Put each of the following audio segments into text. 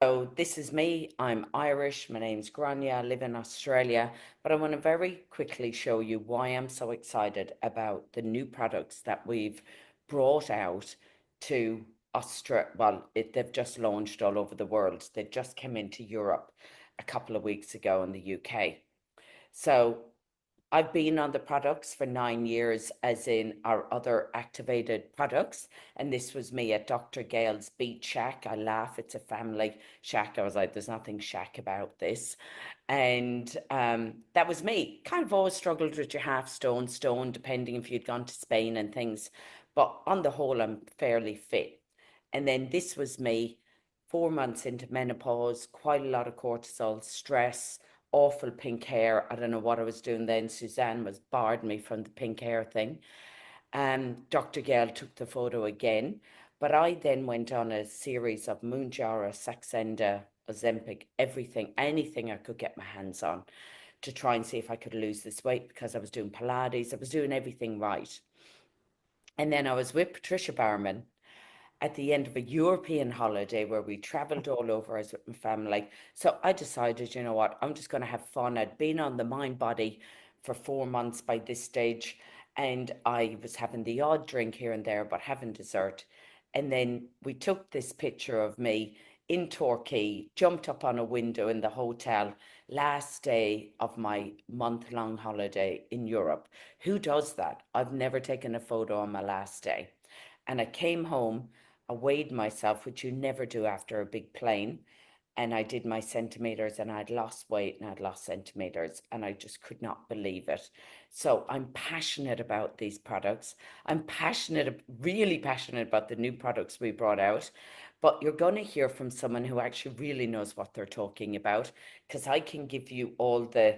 So this is me. I'm Irish. My name's Grainne. I live in Australia, but I want to very quickly show you why I'm so excited about the new products that we've brought out to Australia. Well, they've just launched all over the world. They just came into Europe a couple of weeks ago in the UK. So I've been on the products for 9 years, as in our other activated products. And this was me at Dr. Gail's Beach Shack. I laugh, it's a family shack. I was like, there's nothing shack about this. And that was me. Kind of always struggled with your half stone, depending if you'd gone to Spain and things. But on the whole, I'm fairly fit. And then this was me 4 months into menopause, quite a lot of cortisol, stress, awful pink hair. I don't know what I was doing then. Suzanne was barred me from the pink hair thing. Dr. Gale took the photo again. But I then went on a series of Mounjaro, Saxenda, Ozempic, everything, anything I could get my hands on to try and see if I could lose this weight because I was doing Pilates. I was doing everything right. And then I was with Patricia Barman at the end of a European holiday where we traveled all over as with my family. So I decided, you know what, I'm just going to have fun. I'd been on the MindBody for 4 months by this stage, and I was having the odd drink here and there, but having dessert. And then we took this picture of me in Torquay, jumped up on a window in the hotel, last day of my month-long holiday in Europe. Who does that? I've never taken a photo on my last day. And I came home, I weighed myself, which you never do after a big plane. And I did my centimeters and I'd lost weight and I'd lost centimeters and I just could not believe it. So I'm passionate about these products. I'm passionate, really passionate about the new products we brought out. But you're going to hear from someone who actually really knows what they're talking about, because I can give you all the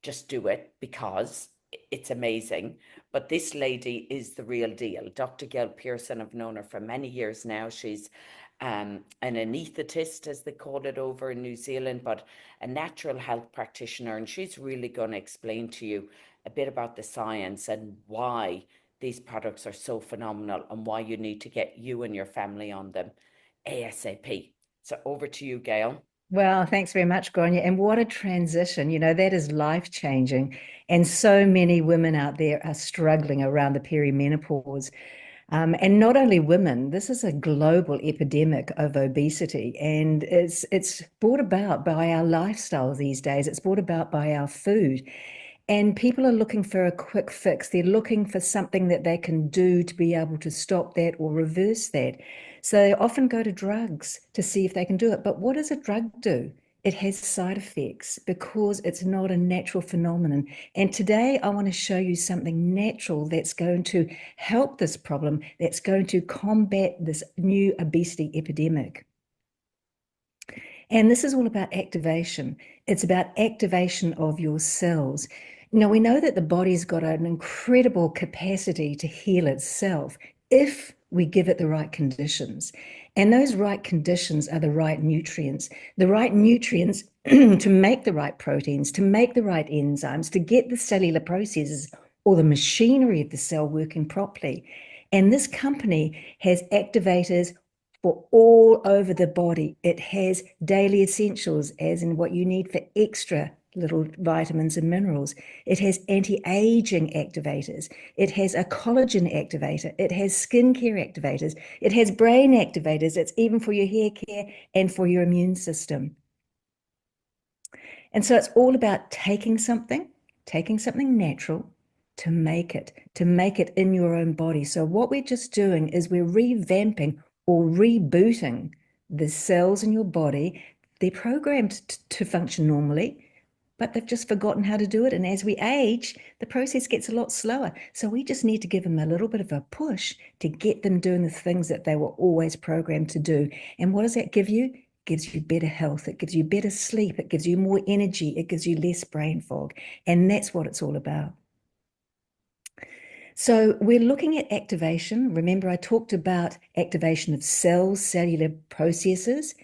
just do it because it's amazing. But this lady is the real deal. Dr. Gail Pearson, I've known her for many years now. She's an anaesthetist, as they call it over in New Zealand, but a natural health practitioner. And she's really going to explain to you a bit about the science and why these products are so phenomenal and why you need to get you and your family on them ASAP. So over to you, Gail. Well, thanks very much, Grainne. And what a transition. That is life-changing. And so many women out there are struggling around the perimenopause. And not only women, this is a global epidemic of obesity. And it's brought about by our lifestyle these days. It's brought about by our food. And people are looking for a quick fix. They're looking for something that they can do to be able to stop that or reverse that. So they often go to drugs to see if they can do it. But what does a drug do? It has side effects because it's not a natural phenomenon. And today I want to show you something natural that's going to help this problem, that's going to combat this new obesity epidemic. And this is all about activation. It's about activation of your cells. Now, we know that the body's got an incredible capacity to heal itself if we give it the right conditions. And those right conditions are the right nutrients to make the right proteins, to make the right enzymes, to get the cellular processes or the machinery of the cell working properly. And this company has activators for all over the body. It has daily essentials, as in what you need for extra little vitamins and minerals. It has anti-aging activators. It has a collagen activator. It has skincare activators. It has brain activators. It's even for your hair care and for your immune system. And so it's all about taking something natural to make it in your own body. So what we're just doing is we're revamping or rebooting the cells in your body. They're programmed to function normally, but they've just forgotten how to do it. And as we age, the process gets a lot slower. So we just need to give them a little bit of a push to get them doing the things that they were always programmed to do. And what does that give you? It gives you better health. It gives you better sleep. It gives you more energy. It gives you less brain fog. And that's what it's all about. So we're looking at activation. Remember, I talked about activation of cells, cellular processes.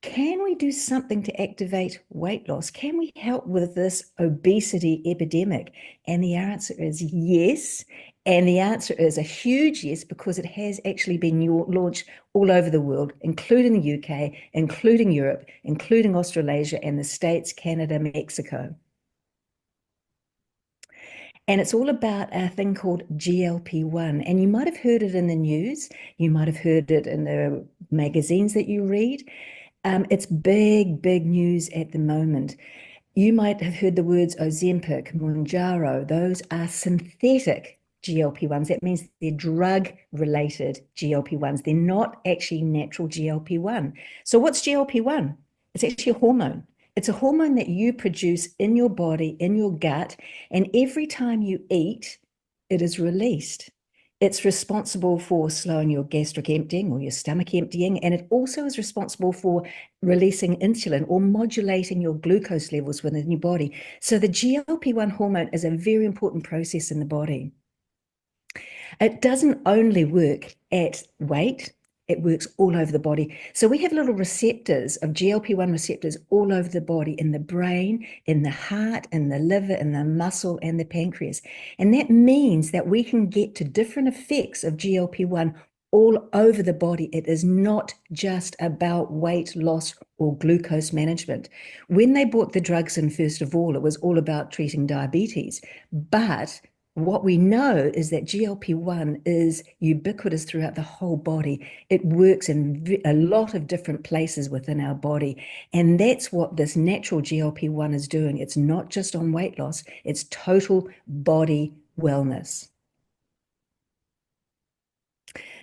Can we do something to activate weight loss? Can we help with this obesity epidemic? And the answer is yes. And the answer is a huge yes, because it has actually been launched all over the world, including the UK, including Europe, including Australasia and the States, Canada, Mexico. And it's all about a thing called GLP-1. And you might have heard it in the news. You might have heard it in the magazines that you read. It's big, big news at the moment. You might have heard the words Ozempic, Mounjaro. Those are synthetic GLP-1s. That means they're drug-related GLP-1s. They're not actually natural GLP-1. So what's GLP-1? It's actually a hormone. It's a hormone that you produce in your body, in your gut, and every time you eat, it is released. It's responsible for slowing your gastric emptying or your stomach emptying, and it also is responsible for releasing insulin or modulating your glucose levels within your body. So the GLP-1 hormone is a very important process in the body. It doesn't only work at weight, it works all over the body. So we have little receptors of GLP-1 receptors all over the body, in the brain, in the heart, in the liver, in the muscle, and the pancreas. And that means that we can get to different effects of GLP-1 all over the body. It is not just about weight loss or glucose management. When they brought the drugs in, first of all, it was all about treating diabetes. But what we know is that GLP-1 is ubiquitous throughout the whole body. It works in a lot of different places within our body. And that's what this natural GLP-1 is doing. It's not just on weight loss, it's total body wellness.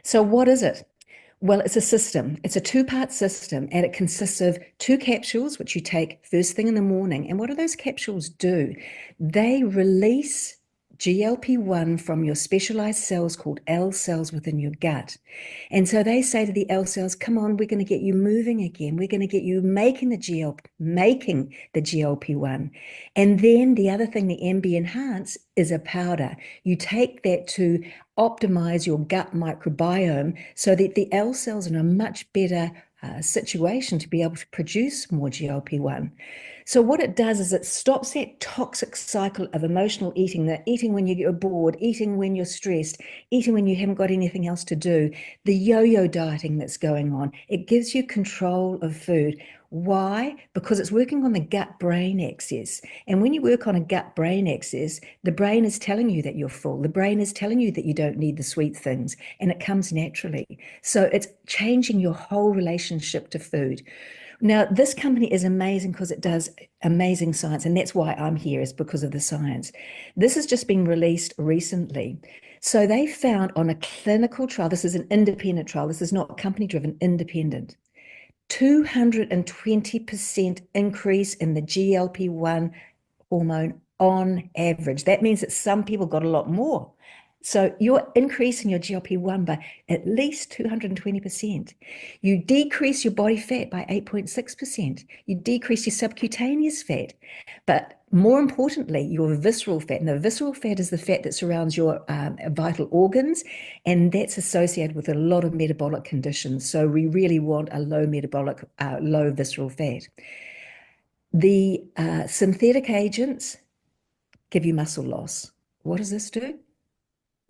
So what is it? Well, it's a system. It's a two-part system, and it consists of 2 capsules, which you take first thing in the morning. And what do those capsules do? They release GLP-1 from your specialized cells called L cells within your gut. And so they say to the L cells, come on, we're going to get you moving again. We're going to get you making the GLP-1. And then the other thing, the MB Enhance, is a powder. You take that to optimize your gut microbiome so that the L cells are in a much better situation to be able to produce more GLP-1. So what it does is it stops that toxic cycle of emotional eating, the eating when you're bored, eating when you're stressed, eating when you haven't got anything else to do, the yo-yo dieting that's going on. It gives you control of food. Why? Because it's working on the gut-brain axis. And when you work on a gut-brain axis, the brain is telling you that you're full. The brain is telling you that you don't need the sweet things, and it comes naturally. So it's changing your whole relationship to food. Now, this company is amazing because it does amazing science, and that's why I'm here, is because of the science. This has just been released recently. So they found on a clinical trial, this is an independent trial, this is not company-driven, independent, 220% increase in the GLP-1 hormone on average. That means that some people got a lot more. So you're increasing your GLP-1 by at least 220%. You decrease your body fat by 8.6%. You decrease your subcutaneous fat. But more importantly, your visceral fat. Now, visceral fat is the fat that surrounds your vital organs, and that's associated with a lot of metabolic conditions. So we really want a low metabolic, low visceral fat. The synthetic agents give you muscle loss. What does this do?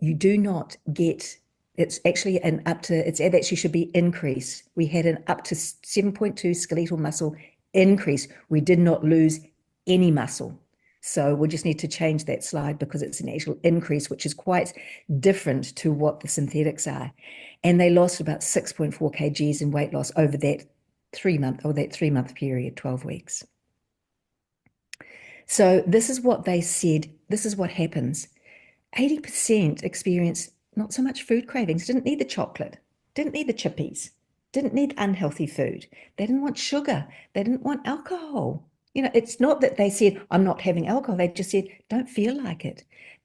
You do not get, it's actually an up to, it actually should be increase. We had an up to 7.2 skeletal muscle increase. We did not lose any muscle. So we just need to change that slide because it's an actual increase, which is quite different to what the synthetics are. And they lost about 6.4 kgs in weight loss over that 3-month period, 12 weeks. So this is what they said, this is what happens. 80% experienced not so much food cravings, didn't need the chocolate, didn't need the chippies, didn't need unhealthy food. They didn't want sugar. They didn't want alcohol. You know, it's not that they said, I'm not having alcohol. They just said, don't feel like it.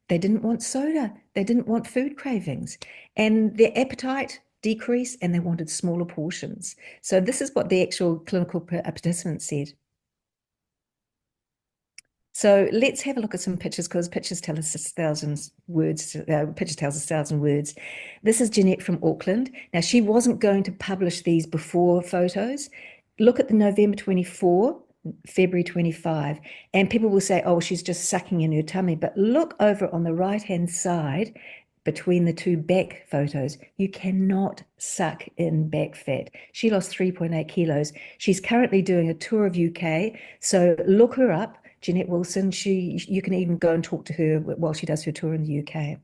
They didn't want soda. They didn't want food cravings. And their appetite decreased and they wanted smaller portions. So this is what the actual clinical participants said. So let's have a look at some pictures because pictures tell us 1,000 words. Picture tells us 1,000 words. This is Jeanette from Auckland. Now, she wasn't going to publish these before photos. Look at the November 24, February 25, and people will say, oh, she's just sucking in her tummy. But look over on the right-hand side. between the two back photos. You cannot suck in back fat. She lost 3.8 kilos. She's currently doing a tour of UK. So look her up, Jeanette Wilson. You can even go and talk to her while she does her tour in the UK.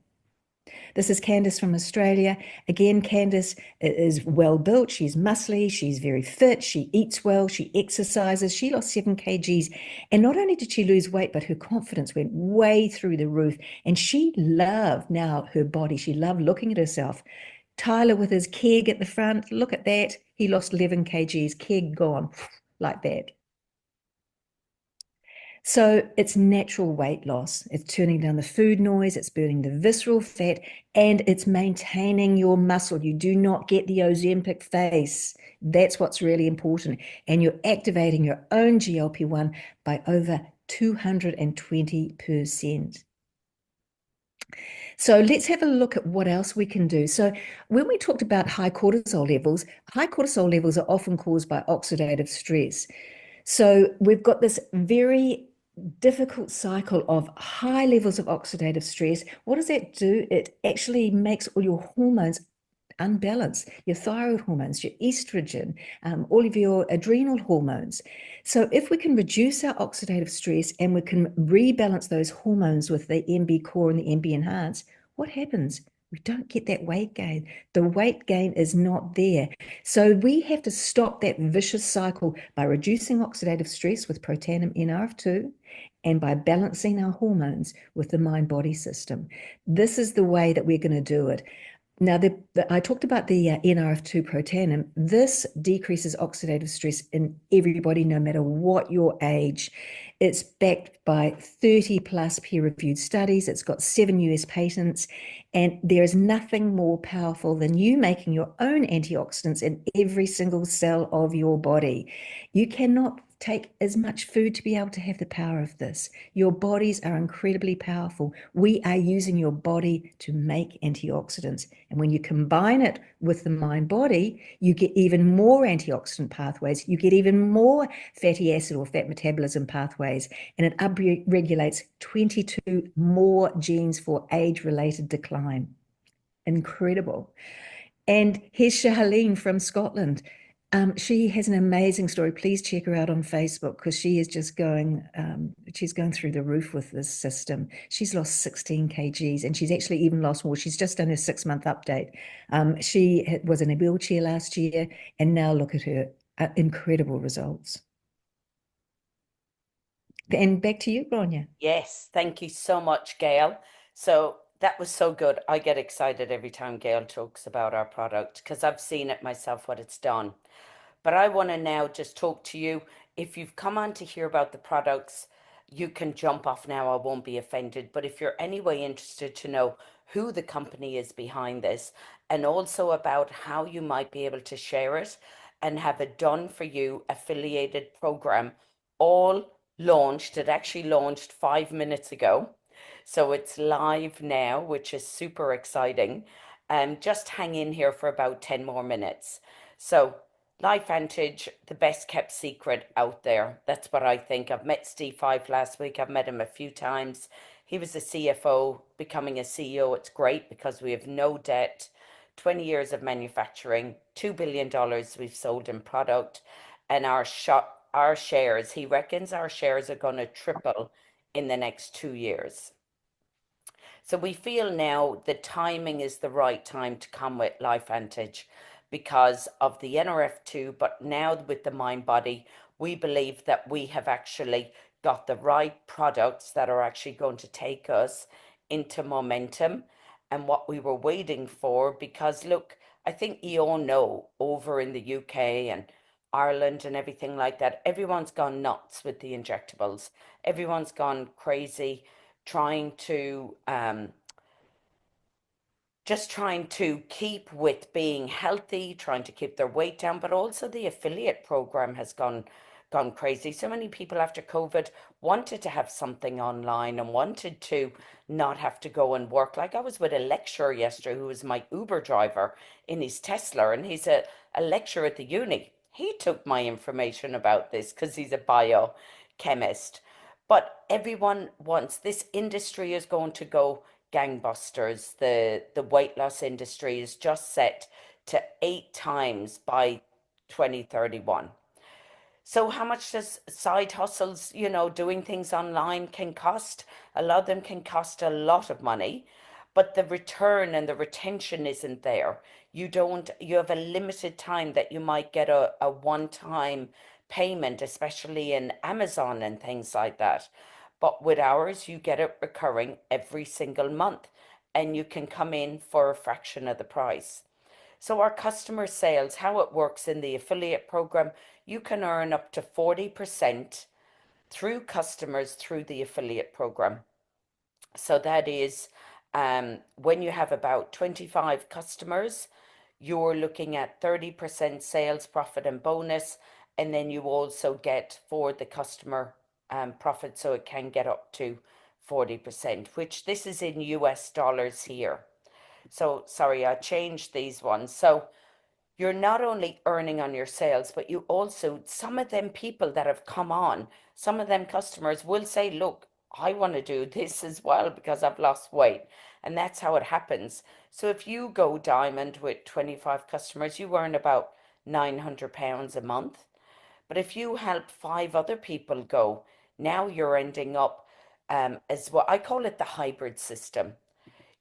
This is Candice from Australia. Again, Candice is well built. She's muscly. She's very fit. She eats well. She exercises. She lost 7 kgs. And not only did she lose weight, but her confidence went way through the roof. And she loved now her body. She loved looking at herself. Tyler with his keg at the front. Look at that. He lost 11 kgs. Keg gone like that. So it's natural weight loss. It's turning down the food noise, it's burning the visceral fat, and it's maintaining your muscle. You do not get the Ozempic face. That's what's really important. And you're activating your own GLP-1 by over 220%. So let's have a look at what else we can do. So when we talked about high cortisol levels are often caused by oxidative stress. So we've got this very difficult cycle of high levels of oxidative stress. What does that do? It actually makes all your hormones unbalanced, your thyroid hormones, your estrogen, all of your adrenal hormones. So if we can reduce our oxidative stress and we can rebalance those hormones with the MB Core and the MB Enhance, what happens? We don't get that weight gain. The weight gain is not there. So we have to stop that vicious cycle by reducing oxidative stress with Protandim NRF2 and by balancing our hormones with the mind-body system. This is the way that we're going to do it. Now, I talked about the NRF2 Protandim. This decreases oxidative stress in everybody, no matter what your age. It's backed by 30 plus peer-reviewed studies. It's got 7 US patents. And there is nothing more powerful than you making your own antioxidants in every single cell of your body. You cannot take as much food to be able to have the power of this. Your bodies are incredibly powerful. We are using your body to make antioxidants. And when you combine it with the mind body, you get even more antioxidant pathways. You get even more fatty acid or fat metabolism pathways. And it upregulates 22 more genes for age-related decline. Incredible. And here's Shahalene from Scotland. She has an amazing story. Please check her out on Facebook because she is just she's going through the roof with this system. She's lost 16 kgs and she's actually even lost more. She's just done her 6-month update. She was in a wheelchair last year and now look at her, incredible results. And back to you, Grainne. Yes, thank you so much, Gail. So that was so good. I get excited every time Gail talks about our product because I've seen it myself, what it's done. But I want to now just talk to you. If you've come on to hear about the products, you can jump off now. I won't be offended. But if you're anyway interested to know who the company is behind this and also about how you might be able to share it and have a done for you affiliated program, all launched. It actually launched 5 minutes ago. So it's live now, which is super exciting. Just hang in here for about 10 more minutes. So LifeVantage, the best kept secret out there. That's what I think. I've met Steve Fife last week. I've met him a few times. He was a CFO, becoming a CEO. It's great because we have no debt, 20 years of manufacturing, $2 billion we've sold in product, and our shares, he reckons our shares are going to triple in the next 2 years. So we feel now the timing is the right time to come with LifeVantage because of the NRF2, but now with the mind body, we believe that we have actually got the right products that are actually going to take us into momentum and what we were waiting for. Because look, I think you all know over in the UK and Ireland and everything like that, everyone's gone nuts with the injectables. Everyone's gone crazy trying to just trying to keep with being healthy, trying to keep their weight down, but also the affiliate program has gone crazy. So many people after COVID wanted to have something online and wanted to not have to go and work. Like I was with a lecturer yesterday who was my Uber driver in his Tesla, and he's a lecturer at the uni. He took my information about this because he's a biochemist. But everyone wants this industry is going to go gangbusters. The weight loss industry is just set to 8 times by 2031. So how much does side hustles, doing things online can cost? A lot of them can cost a lot of money, but the return and the retention isn't there. You have a limited time that you might get a one-time payment, especially in Amazon and things like that. But with ours, you get it recurring every single month, and you can come in for a fraction of the price. So our customer sales, how it works in the affiliate program, you can earn up to 40% through customers through the affiliate program. So that is when you have about 25 customers, you're looking at 30% sales profit and bonus, and then you also get for the customer profit, so it can get up to 40%, which this is in US dollars here. So sorry, I changed these ones. So you're not only earning on your sales, but you also, some of them people that have come on, some of them customers will say, look, I want to do this as well because I've lost weight. And that's how it happens. So if you go diamond with 25 customers, you earn about £900 a month. But if you help five other people go, now you're ending up as what I call it, the hybrid system.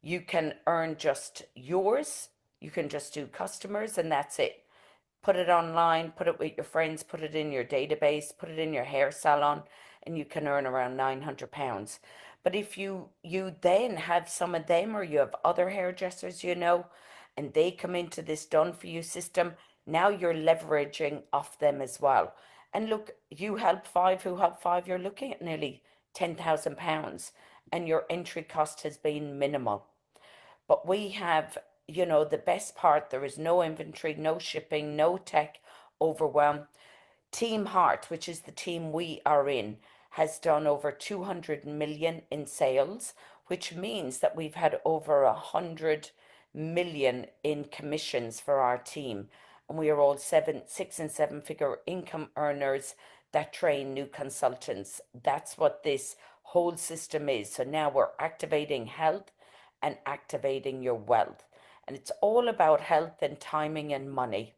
You can earn just yours. You can just do customers and that's it. Put it online, put it with your friends, put it in your database, put it in your hair salon, and you can earn around £900. But if you then have some of them or you have other hairdressers, and they come into this done for you system, now you're leveraging off them as well. And look, you help five who help five, you're looking at nearly £10,000 and your entry cost has been minimal. But we have, the best part, there is no inventory, no shipping, no tech overwhelm. Team Heart, which is the team we are in, has done over 200 million in sales, which means that we've had over 100 million in commissions for our team. And we are all six and seven figure income earners that train new consultants. That's what this whole system is. So now we're activating health and activating your wealth. And it's all about health and timing and money.